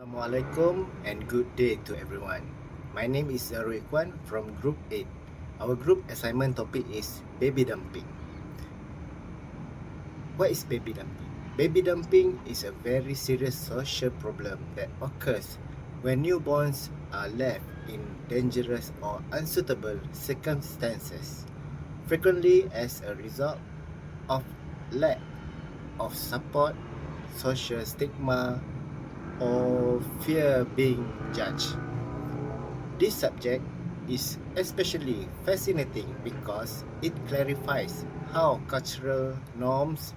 Assalamualaikum and good day to everyone. My name is Zarul Ikwan from Group 8. Our group assignment topic is baby dumping. What is baby dumping? Baby dumping is a very serious social problem that occurs when newborns are left in dangerous or unsuitable circumstances, frequently as a result of lack of support, social stigma, or fear being judged. This subject is especially fascinating because it clarifies how cultural norms,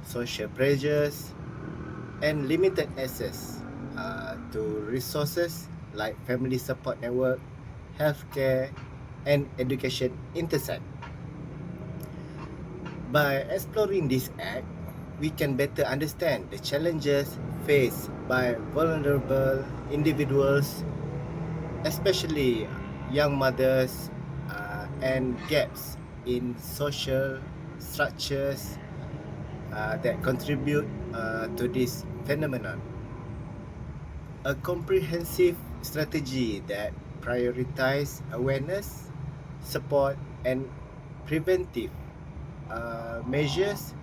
social pressures, and limited access to resources like family support network, healthcare, and education intersect. By exploring this act, we can better understand the challenges faced by vulnerable individuals, especially young mothers, and gaps in social structures that contribute to this phenomenon. A comprehensive strategy that prioritizes awareness, support, and preventive measures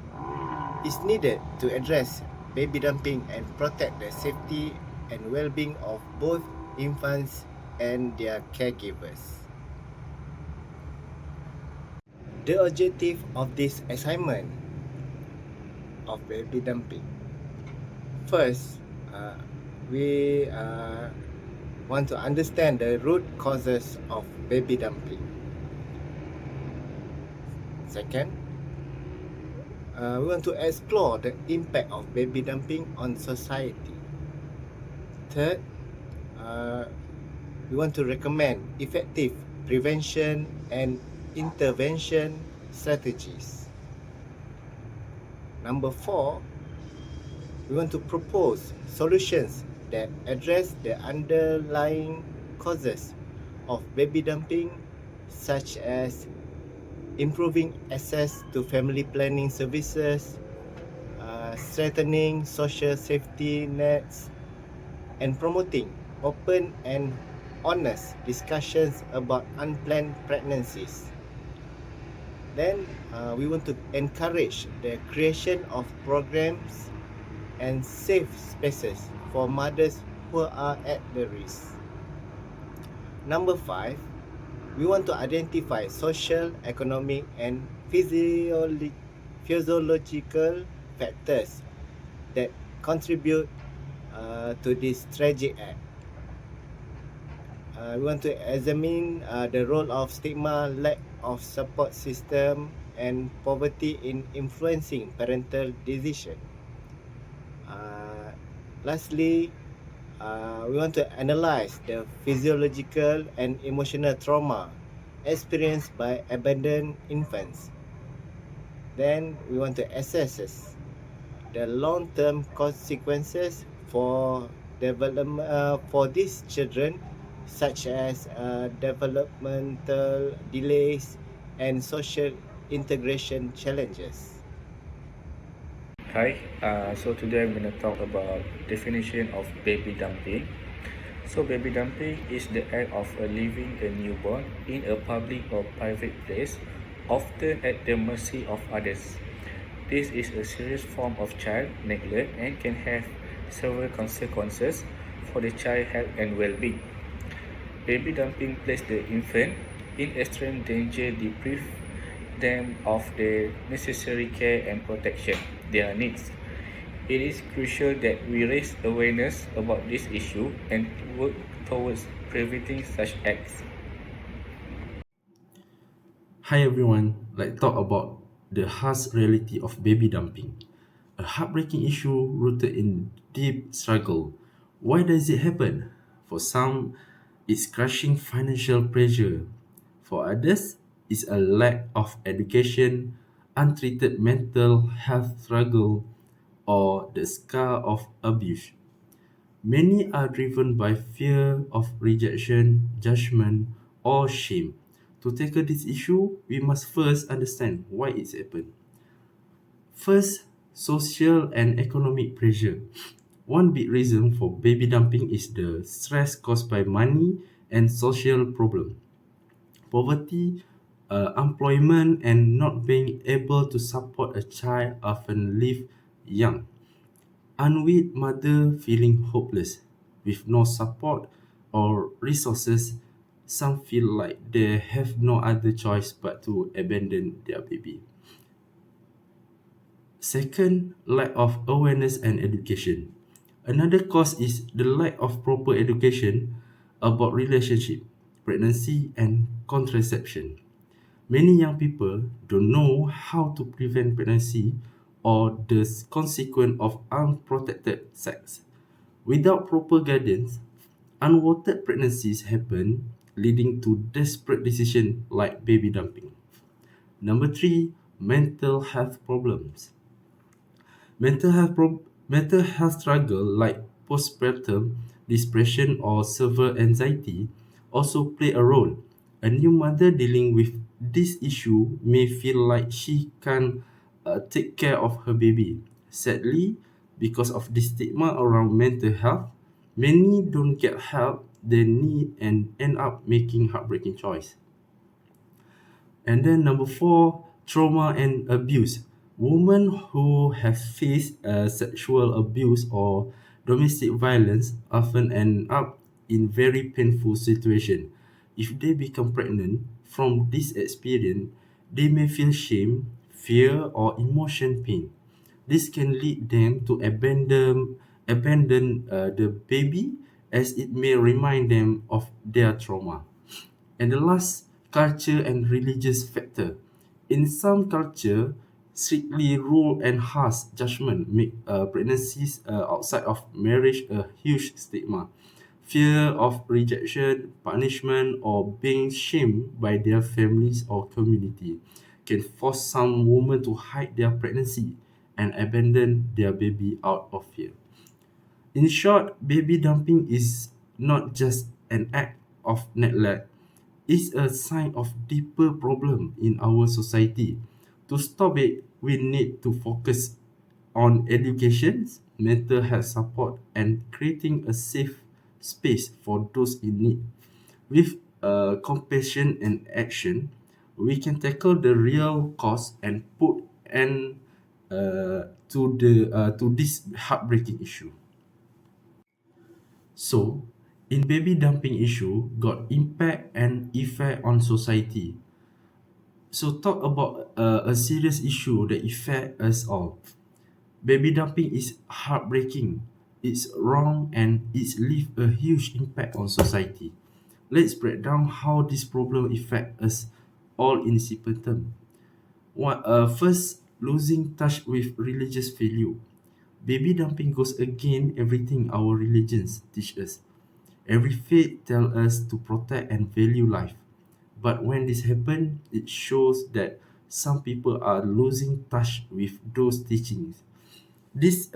is needed to address baby dumping and protect the safety and well-being of both infants and their caregivers. The objective of this assignment of baby dumping. First, we want to understand the root causes of baby dumping. Second, we want to explore the impact of baby dumping on society. Third, uh, we want to recommend effective prevention and intervention strategies. Number four, we want to propose solutions that address the underlying causes of baby dumping, such as improving access to family planning services, strengthening social safety nets, and promoting open and honest discussions about unplanned pregnancies. Then we want to encourage the creation of programs and safe spaces for mothers who are at the risk. Number five, we want to identify social, economic, and physiological factors that contribute to this tragic act. We want to examine the role of stigma, lack of support system, and poverty in influencing parental decision. Lastly, we want to analyze the physiological and emotional trauma experienced by abandoned infants. Then we want to assess the long-term consequences for development for these children, such as developmental delays and social integration challenges. Hi, so today I'm going to talk about definition of baby dumping. So baby dumping is the act of leaving a newborn in a public or private place, often at the mercy of others. This is a serious form of child neglect and can have several consequences for the child health and well-being. Baby dumping places the infant in extreme danger, deprive them of the necessary care and protection their needs. It is crucial that we raise awareness about this issue and work towards preventing such acts. Hi everyone, let's talk about the harsh reality of baby dumping, a heartbreaking issue rooted in deep struggle. Why does it happen? For some, it's crushing financial pressure. For others, it's a lack of education, untreated mental health struggle, or the scar of abuse. Many are driven by fear of rejection, judgment, or shame. To tackle this issue, we must first understand why it's happened. First, social and economic pressure. One big reason for baby dumping is the stress caused by money and social problem. Poverty, employment, and not being able to support a child often leave young. Unwed mother feeling hopeless with no support or resources, some feel like they have no other choice but to abandon their baby. Second, lack of awareness and education. Another cause is the lack of proper education about relationship, pregnancy, and contraception. Many young people don't know how to prevent pregnancy or the consequence of unprotected sex. Without proper guidance, unwanted pregnancies happen, leading to desperate decisions like baby dumping. Number three, mental health problems. Mental health struggle like postpartum depression or severe anxiety also play a role. A new mother dealing with this issue may feel like she can't take care of her baby. Sadly, because of the stigma around mental health, many don't get help they need and end up making heartbreaking choice. And then number four, trauma and abuse. Women who have faced sexual abuse or domestic violence often end up in very painful situation. If they become pregnant from this experience, they may feel shame, fear, or emotion pain. This can lead them to abandon the baby as it may remind them of their trauma. And the last, culture and religious factor. In some culture, strictly rule and harsh judgment make pregnancies outside of marriage a huge stigma. Fear of rejection, punishment, or being shamed by their families or community can force some women to hide their pregnancy and abandon their baby out of fear. In short, baby dumping is not just an act of neglect, it's a sign of deeper problem in our society. To stop it, we need to focus on education, mental health support, and creating a safe space for those in need. With compassion and action, we can tackle the real cause and put an to this heartbreaking issue. So, in baby dumping issue, got impact and effect on society. So, talk about a serious issue that affect us all. Baby dumping is heartbreaking. It's wrong and it's leave a huge impact on society. Let's break down how this problem affect us all in simple terms. First, losing touch with religious value. Baby dumping goes against everything our religions teach us. Every faith tells us to protect and value life. But when this happens, it shows that some people are losing touch with those teachings. This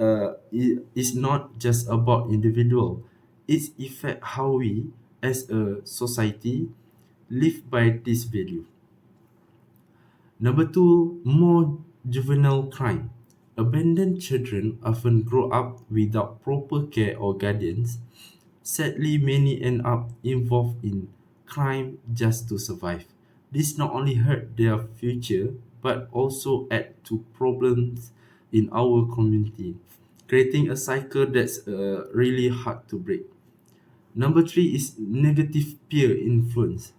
is not just about individual. It affects how we, as a society, live by this value. Number two, more juvenile crime. Abandoned children often grow up without proper care or guidance. Sadly, many end up involved in crime just to survive. This not only hurt their future but also add to problems in our community, creating a cycle that's really hard to break. Number three is negative peer influence.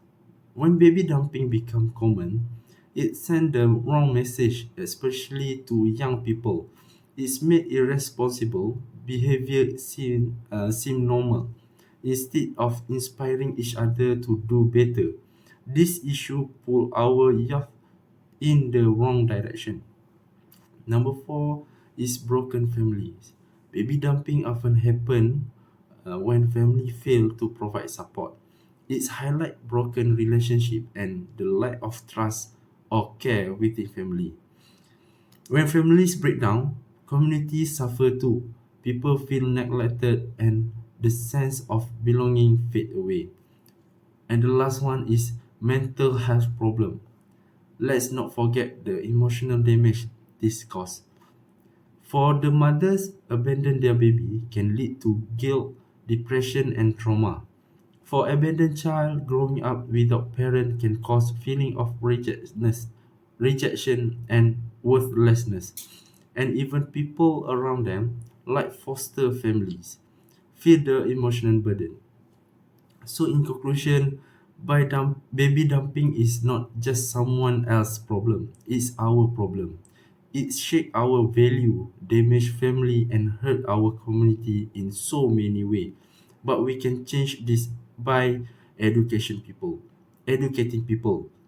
When baby dumping become common, it sends the wrong message, especially to young people. It's made irresponsible behavior seem normal instead of inspiring each other to do better. This issue pull our youth in the wrong direction. Number four is broken families. Baby dumping often happen when family fail to provide support. It's highlight broken relationship and the lack of trust or care within family. When families break down, communities suffer too. People feel neglected and the sense of belonging fade away. And the last one is mental health problem. Let's not forget the emotional damage this cause. For the mothers, abandon their baby can lead to guilt, depression, and trauma. For abandoned child, growing up without parent can cause feeling of rejection, and worthlessness. And even people around them, like foster families, feel the emotional burden. So, in conclusion, baby dumping is not just someone else's problem, it's our problem. It shapes our value, damage family, and hurt our community in so many ways. But we can change this by educating people,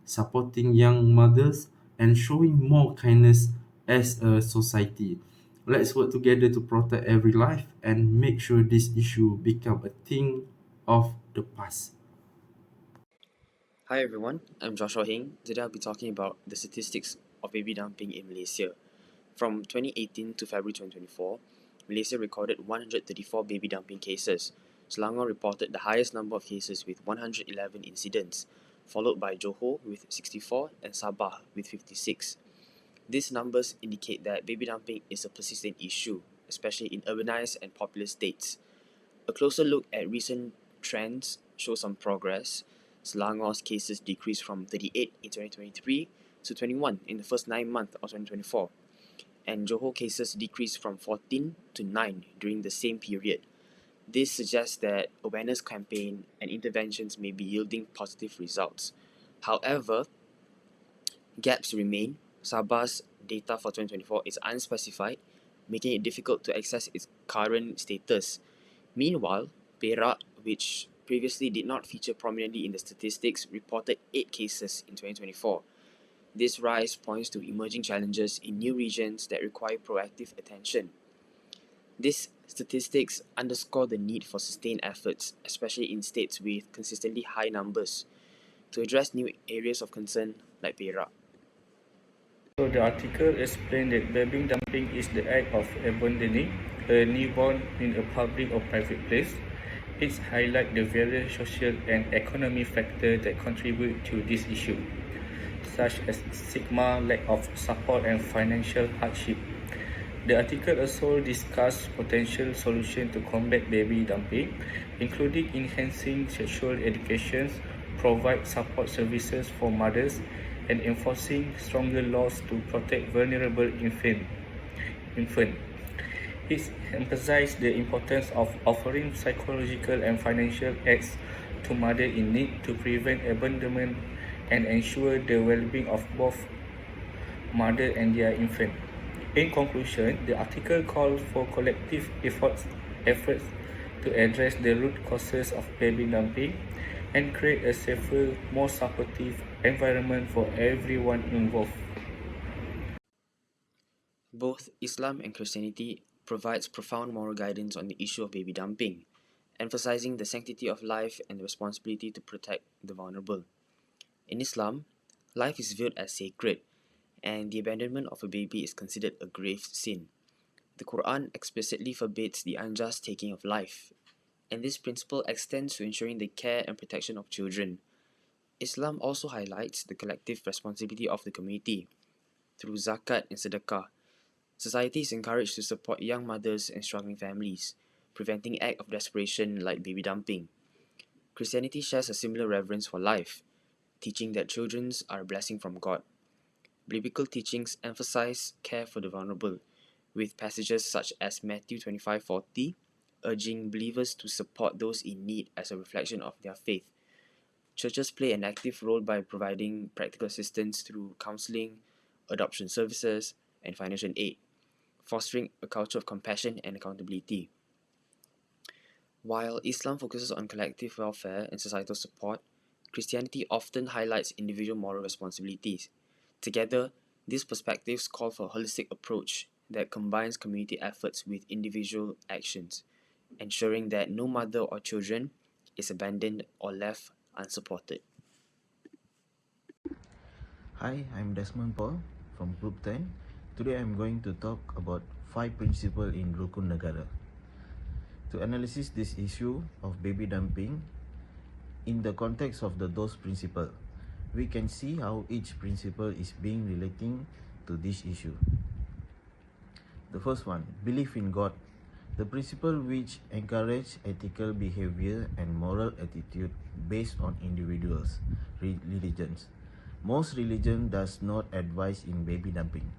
supporting young mothers, and showing more kindness as a society. Let's work together to protect every life and make sure this issue become a thing of the past. Hi everyone, I'm Joshua Hing. Today I'll be talking about the statistics of baby dumping in Malaysia. From 2018 to February 2024, Malaysia recorded 134 baby dumping cases. Selangor reported the highest number of cases with 111 incidents, followed by Johor with 64 and Sabah with 56. These numbers indicate that baby dumping is a persistent issue, especially in urbanized and populous states. A closer look at recent trends shows some progress. Selangor's cases decreased from 38 in 2023 to 21 in the first 9 months of 2024, and Johor cases decreased from 14 to 9 during the same period. This suggests that awareness campaign and interventions may be yielding positive results. However, gaps remain. Sabah's data for 2024 is unspecified, making it difficult to access its current status. Meanwhile, Perak, which previously did not feature prominently in the statistics, reported 8 cases in 2024. This rise points to emerging challenges in new regions that require proactive attention. These statistics underscore the need for sustained efforts, especially in states with consistently high numbers, to address new areas of concern like Perak. So the article explained that baby dumping is the act of abandoning a newborn in a public or private place. It highlights the various social and economic factors that contribute to this issue, such as stigma, lack of support, and financial hardship. The article also discussed potential solutions to combat baby dumping, including enhancing sexual education, provide support services for mothers, and enforcing stronger laws to protect vulnerable infants. It emphasized the importance of offering psychological and financial aids to mothers in need to prevent abandonment and ensure the well-being of both mother and their infant. In conclusion, the article called for collective efforts to address the root causes of baby dumping and create a safer, more supportive environment for everyone involved. Both Islam and Christianity provides profound moral guidance on the issue of baby dumping, emphasizing the sanctity of life and the responsibility to protect the vulnerable. In Islam, life is viewed as sacred, and the abandonment of a baby is considered a grave sin. The Quran explicitly forbids the unjust taking of life, and this principle extends to ensuring the care and protection of children. Islam also highlights the collective responsibility of the community. Through zakat and sedekah, society is encouraged to support young mothers and struggling families, preventing acts of desperation like baby dumping. Christianity shares a similar reverence for life, teaching that children are a blessing from God. Biblical teachings emphasize care for the vulnerable, with passages such as Matthew 25:40 urging believers to support those in need as a reflection of their faith. Churches play an active role by providing practical assistance through counseling, adoption services, and financial aid, fostering a culture of compassion and accountability. While Islam focuses on collective welfare and societal support, Christianity often highlights individual moral responsibilities. Together, these perspectives call for a holistic approach that combines community efforts with individual actions, ensuring that no mother or children is abandoned or left unsupported. Hi, I'm Desmond Paul from Group 10. Today I'm going to talk about 5 principles in Rukun Negara. To analyze this issue of baby dumping in the context of those principles, we can see how each principle is being relating to this issue. The first one, belief in God. The principle which encourage ethical behavior and moral attitude based on individuals' religions. Most religion does not advise in baby dumping,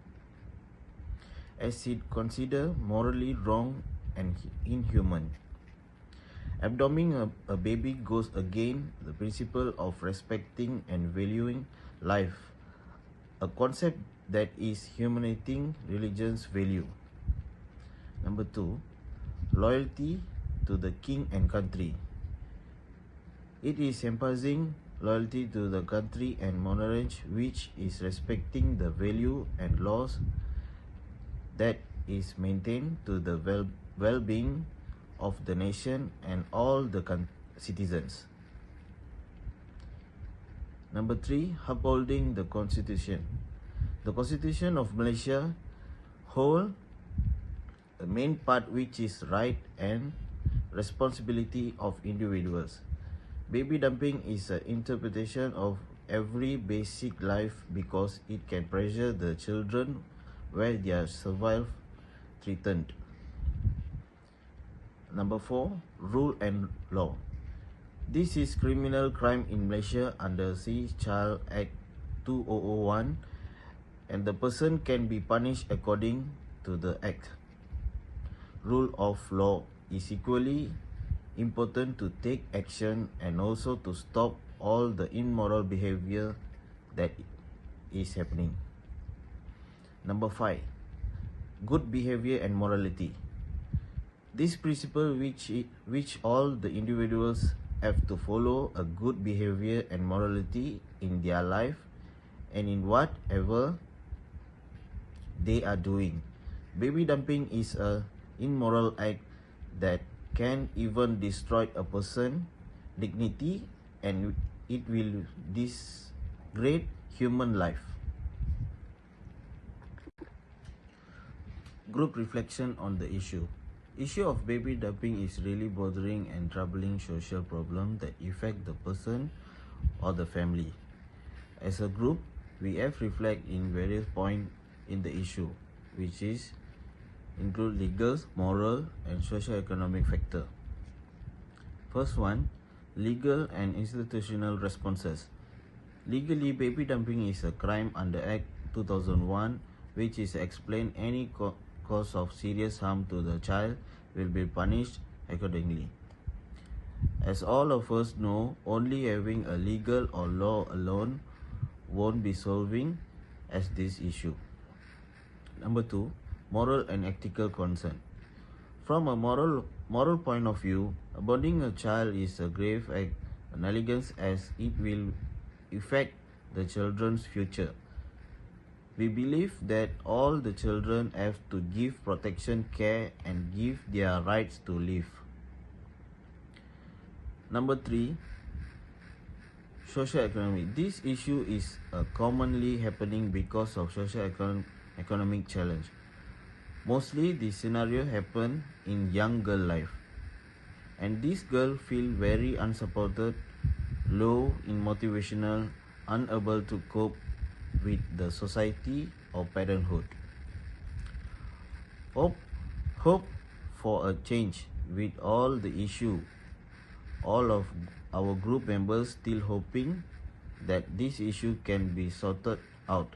as it consider morally wrong and inhuman. Abdoming a baby goes against the principle of respecting and valuing life, a concept that is humiliating religion's value. Number 2, loyalty to the king and country. It is emphasizing loyalty to the country and monarch, which is respecting the value and laws that is maintained to the well-being of the nation and all the citizens. Number 3, upholding the Constitution. The Constitution of Malaysia hold the main part, which is right and responsibility of individuals. Baby dumping is an interpretation of every basic life because it can pressure the children where their survival threatened. Number 4, rule and law. This is criminal crime in Malaysia under See Child Act 2001, and the person can be punished according to the act. Rule of law is equally important to take action and also to stop all the immoral behavior that is happening. Number 5, good behavior and morality. This principle which all the individuals have to follow a good behavior and morality in their life and in whatever they are doing. Baby dumping is a immoral act that can even destroy a person's dignity, and it will degrade human life. Group reflection on the issue. Issue of baby dumping is really bothering and troubling social problem that affect the person or the family. As a group, we have reflect in various points in the issue, which is include legal, moral, and socio-economic factor. First one, legal and institutional responses. Legally, baby dumping is a crime under Act 2001, which is explained any cause of serious harm to the child will be punished accordingly. As all of us know, only having a legal or law alone won't be solving as this issue. Number 2, moral and ethical concern. From a moral point of view, abandoning a child is a grave act, an negligence, as it will affect the children's future. We believe that all the children have to give protection, care, and give their rights to live. Number 3, socio-economic. This issue is commonly happening because of socio-economic challenge. Mostly this scenario happen in young girl life, and this girl feel very unsupported, low in motivational, unable to cope with the society or parenthood. Hope for a change with all the issue. All of our group members still hoping that this issue can be sorted out.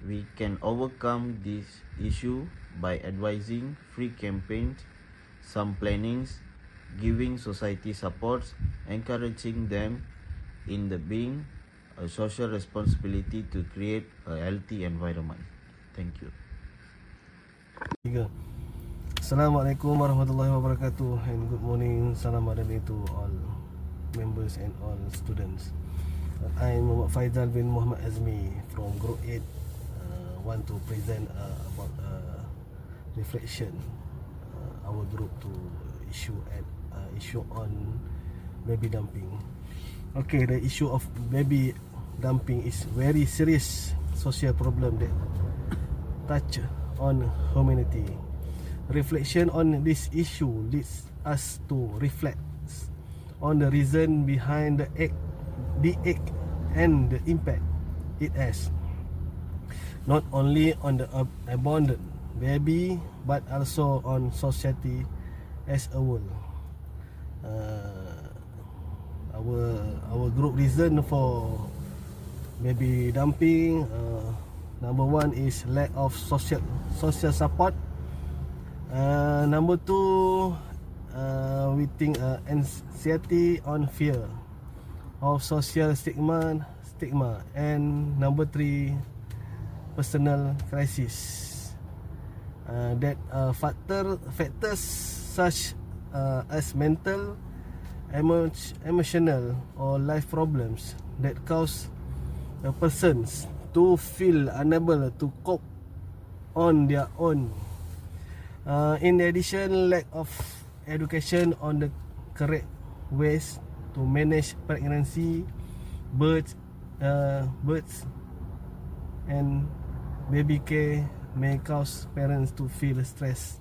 We can overcome this issue by advising free campaigns, some plannings, giving society supports, encouraging them in the being a social responsibility to create a healthy environment. Thank you. Assalamualaikum warahmatullahi wabarakatuh, and good morning, salam adami to all members and all students. I'm Muhammad Faizal bin Muhammad Azmi from Group 8. Want to present about reflection our group to issue on baby dumping. Okay, the issue of baby dumping is very serious social problem that touch on humanity. Reflection on this issue leads us to reflect on the reason behind the act and the impact it has, not only on the abandoned baby but also on society as a whole. Uh, our group reason for baby dumping, number one is lack of social support. Number two, we think anxiety on fear of social stigma, and number three, personal crisis. That factors such as mental, emotional or life problems that cause persons to feel unable to cope on their own. In addition, lack of education on the correct ways to manage pregnancy, birth, and baby care may cause parents to feel stressed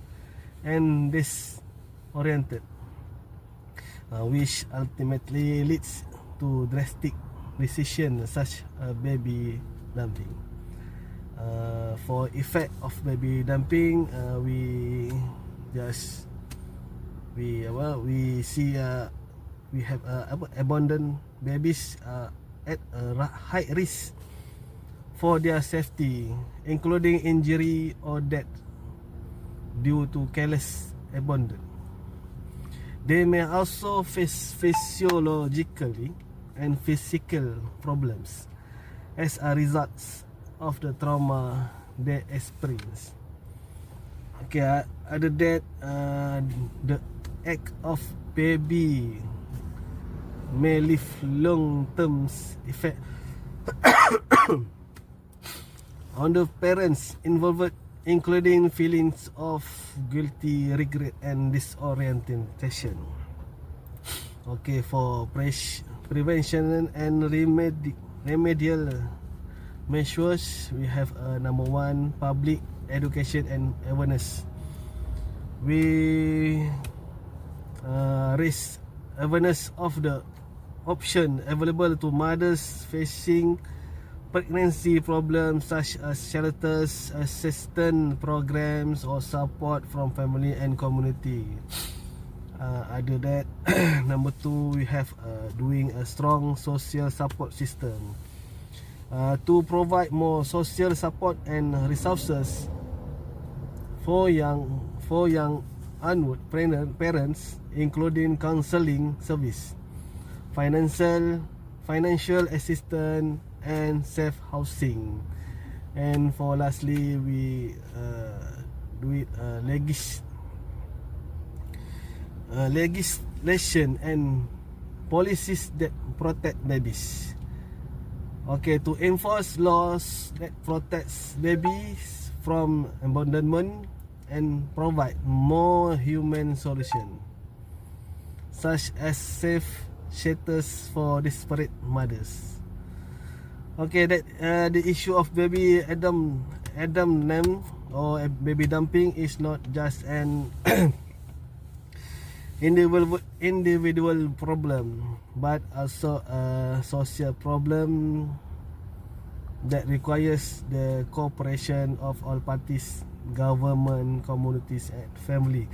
and disoriented, which ultimately leads to drastic decisions such as baby dumping. For effect of baby dumping, we see we have abandoned babies at a high risk for their safety, including injury or death due to careless abandon. They may also face physiologically and physical problems as a result of the trauma they experience. Okay, other that, the act of baby may leave long-term effect on the parents involved, including feelings of guilty, regret and disorientation. Okay, for prevention and remedial measures, we have number one, public education and awareness. We raise awareness of the option available to mothers facing pregnancy problems, such as shelters, assistance programs or support from family and community. Other that, number two, we have doing a strong social support system to provide more social support and resources for young onward parents, including counseling service, financial assistance and safe housing. And for lastly, we do it legislation and policies that protect babies. Okay, to enforce laws that protects babies from abandonment and provide more human solution, such as safe shelters for desperate mothers. Okay, that the issue of baby Adam or baby dumping is not just an individual problem, but also a social problem that requires the cooperation of all parties, government, communities and family.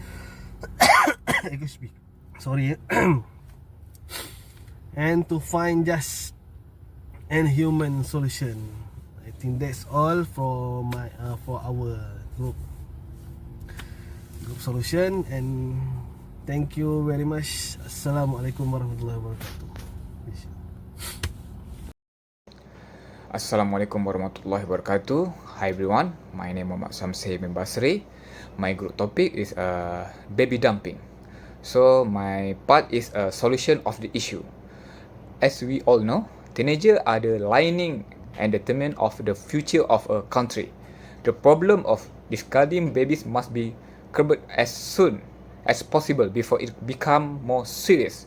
Excuse me. Sorry. And to find just and human solution. I think that's all for our group solution, and thank you very much. Assalamualaikum warahmatullahi wabarakatuh. Assalamualaikum warahmatullahi wabarakatuh. Hi everyone, my name is Muhammad Samsei bin Basri. My group topic is baby dumping. So my part is a solution of the issue. As we all know, teenagers are the lining and determinant of the future of a country. The problem of discarding babies must be curbed as soon as possible before it become more serious.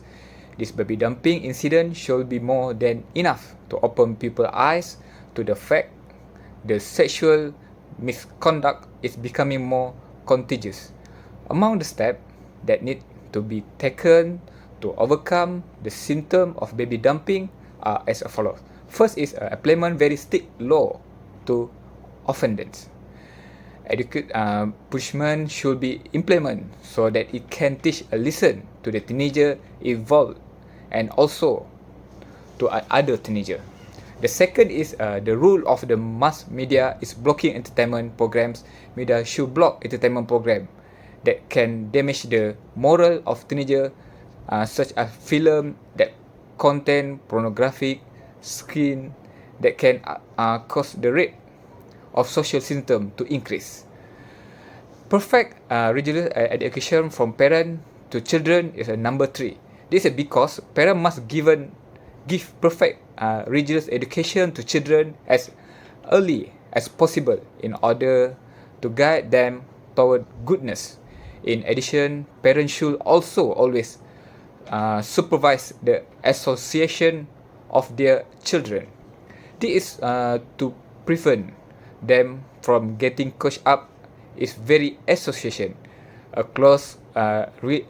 This baby dumping incident should be more than enough to open people's eyes to the fact the sexual misconduct is becoming more contagious. Among the steps that need to be taken to overcome the symptom of baby dumping are as follows. First is implement very strict law to offenders. Punishment should be implemented so that it can teach a lesson to the teenager involved and also to other teenager. The second is the rule of the mass media is blocking entertainment programs. Media should block entertainment program that can damage the moral of teenager, such as film that contain pornographic screen that can cause the rate of social symptom to increase. Perfect regular education from parent to children is a number 3. This is because parent must give perfect religious education to children as early as possible in order to guide them toward goodness. In addition, parents should also always supervise the association of their children. This is to prevent them from getting caught up is very association. A close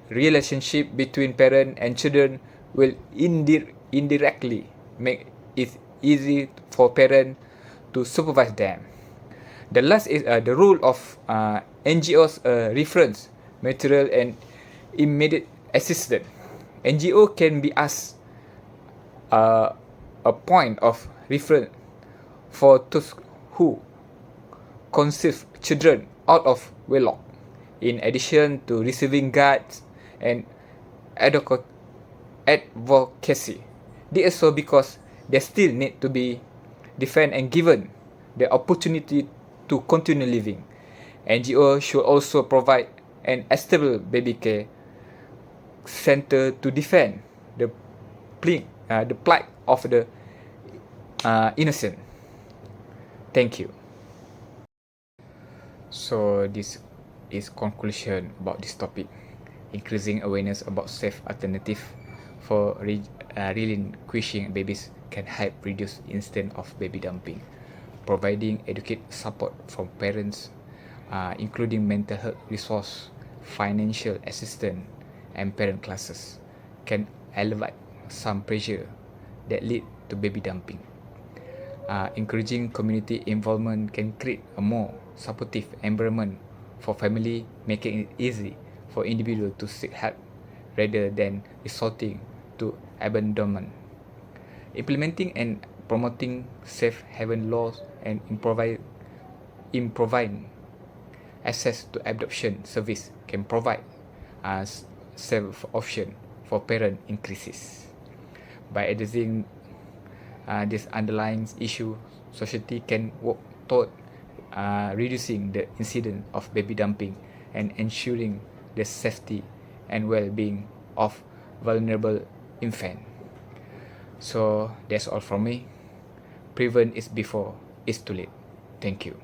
relationship between parent and children will indirectly make it easy for parent to supervise them. The last is the rule of NGOs reference material and immediate assistance. NGO can be asked a point of reference for those who conceive children out of wedlock, in addition to receiving guides and advocacy. This is so because they still need to be defended and given the opportunity to continue living. NGO should also provide an stable baby care center to defend the plight of the innocent. Thank you. So this is conclusion about this topic. Increasing awareness about safe alternative for relinquishing babies can help reduce incidence of baby dumping. Providing adequate support from parents, including mental health resource, financial assistance, and parent classes, can alleviate some pressure that lead to baby dumping. Encouraging community involvement can create a more supportive environment for family, making it easy for individuals to seek help rather than resorting to abandonment. Implementing and promoting safe haven laws and improving access to adoption service can provide safe option for parent increases. By addressing this underlying issue, society can work toward reducing the incidence of baby dumping and ensuring the safety and well-being of vulnerable infants. So that's all from me. Prevent is before it's too late. Thank you.